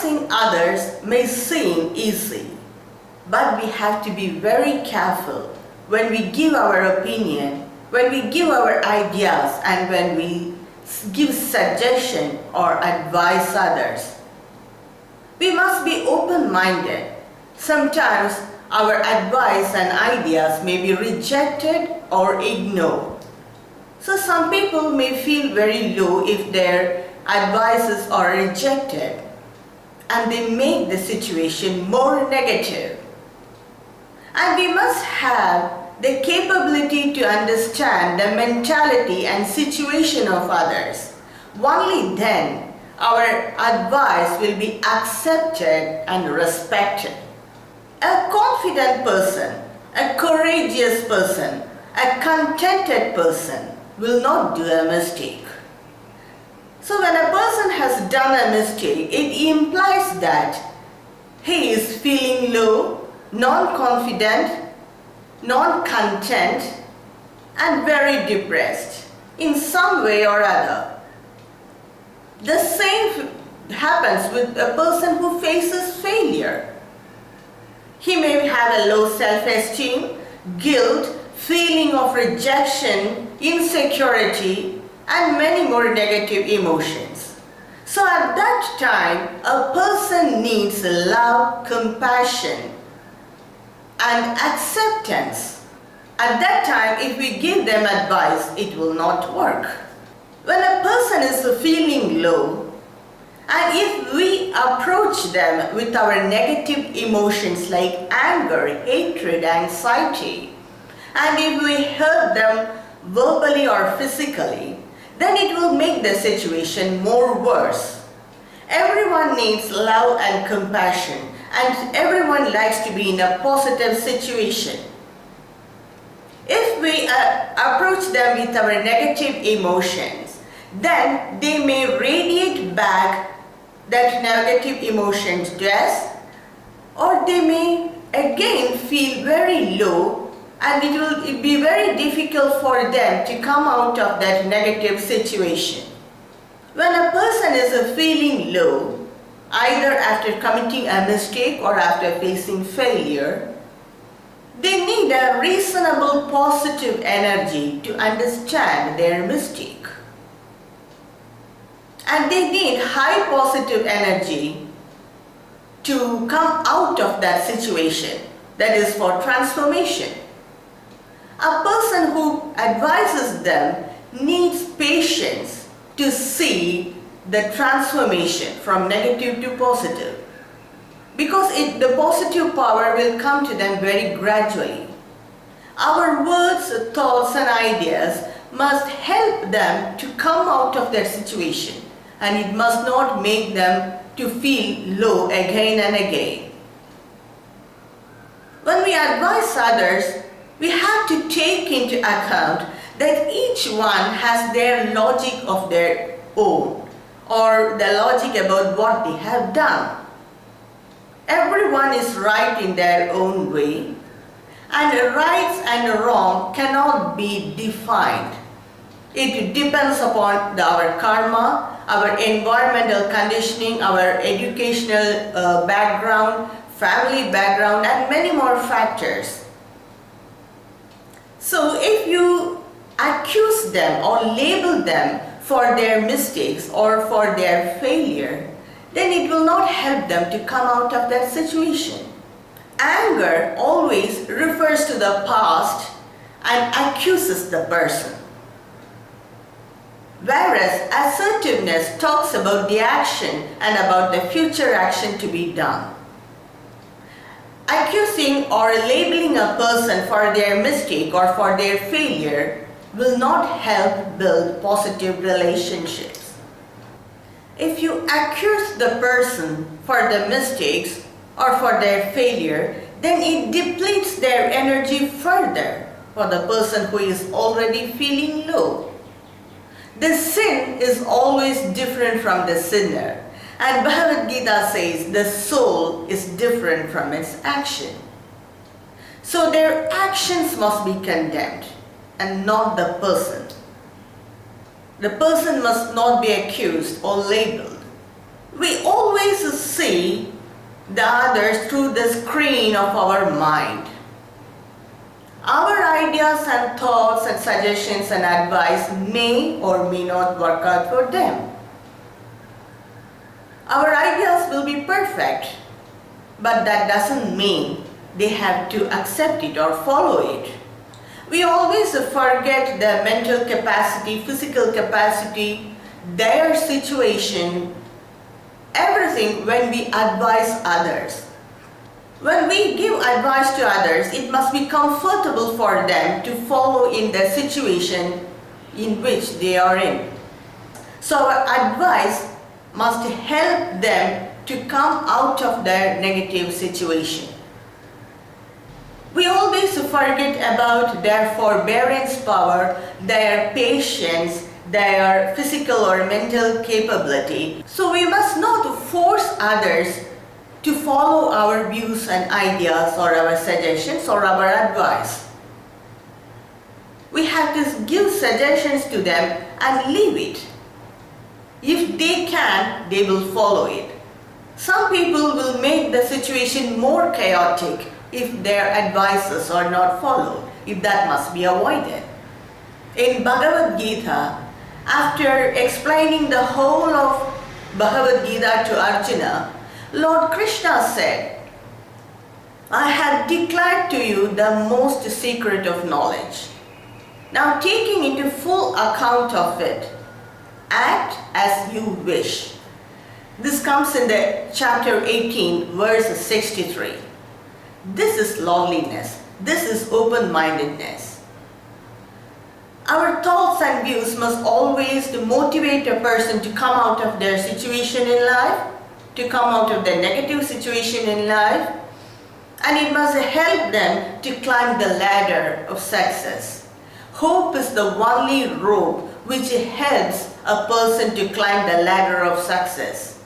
Advising others may seem easy, but we have to be very careful when we give our opinion, when we give our ideas, and when we give suggestion or advise others. We must be open-minded. Sometimes our advice and ideas may be rejected or ignored. So some people may feel very low if their advices are rejected, and they make the situation more negative. And we must have the capability to understand the mentality and situation of others. Only then our advice will be accepted and respected. A confident person, a courageous person, a contented person will not do a mistake. So when a person has done a mistake, it implies that he is feeling low, non-confident, non-content, and very depressed in some way or other. The same happens with a person who faces failure. He may have a low self-esteem, guilt, feeling of rejection, insecurity, and many more negative emotions. So at that time, a person needs love, compassion, and acceptance. At that time, if we give them advice, it will not work. When a person is feeling low, and if we approach them with our negative emotions like anger, hatred, anxiety, and if we hurt them verbally or physically, then it will make the situation more worse. Everyone needs love and compassion, and everyone likes to be in a positive situation. If we approach them with our negative emotions, then they may radiate back that negative emotions to us, or they may again feel very low, and it will be very difficult for them to come out of that negative situation. When a person is feeling low, either after committing a mistake or after facing failure, they need a reasonable positive energy to understand their mistake. And they need high positive energy to come out of that situation, that is for transformation. A person who advises them needs patience to see the transformation from negative to positive, because the positive power will come to them very gradually. Our words, thoughts and ideas must help them to come out of their situation, and it must not make them to feel low again and again. When we advise others, we have to take into account that each one has their logic of their own, or the logic about what they have done. Everyone is right in their own way, and right and wrong cannot be defined. It depends upon our karma, our environmental conditioning, our educational background, family background, and many more factors. So if you accuse them or label them for their mistakes or for their failure, then it will not help them to come out of that situation. Anger always refers to the past and accuses the person, whereas assertiveness talks about the action and about the future action to be done. Accusing or labeling a person for their mistake or for their failure will not help build positive relationships. If you accuse the person for the mistakes or for their failure, then it depletes their energy further for the person who is already feeling low. The sin is always different from the sinner. And Bhagavad Gita says the soul is different from its action. So their actions must be condemned and not the person. The person must not be accused or labeled. We always see the others through the screen of our mind. Our ideas and thoughts and suggestions and advice may or may not work out for them. Our ideas will be perfect, but that doesn't mean they have to accept it or follow it. We always forget their mental capacity, physical capacity, their situation, everything when we advise others. When we give advice to others, it must be comfortable for them to follow in the situation in which they are in. So our advice must help them to come out of their negative situation. We always forget about their forbearance power, their patience, their physical or mental capability. So we must not force others to follow our views and ideas or our suggestions or our advice. We have to give suggestions to them and leave it. If they can, they will follow it. Some people will make the situation more chaotic if their advices are not followed, if that must be avoided. In Bhagavad Gita, after explaining the whole of Bhagavad Gita to Arjuna, Lord Krishna said, I have declared to you the most secret of knowledge. Now taking into full account of it, act as you wish. This comes in the chapter 18, verse 63. This is lowliness. This is open-mindedness. Our thoughts and views must always motivate a person to come out of their situation in life, to come out of their negative situation in life, and it must help them to climb the ladder of success. Hope is the only rope which helps a person to climb the ladder of success.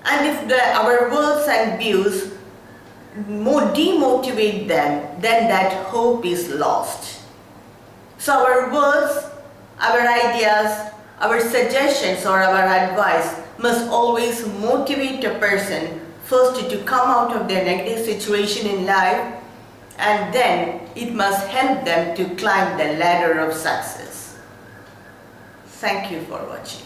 And if our words and views demotivate them, then that hope is lost. So our words, our ideas, our suggestions or our advice must always motivate a person first to come out of their negative situation in life, and then it must help them to climb the ladder of success. Thank you for watching.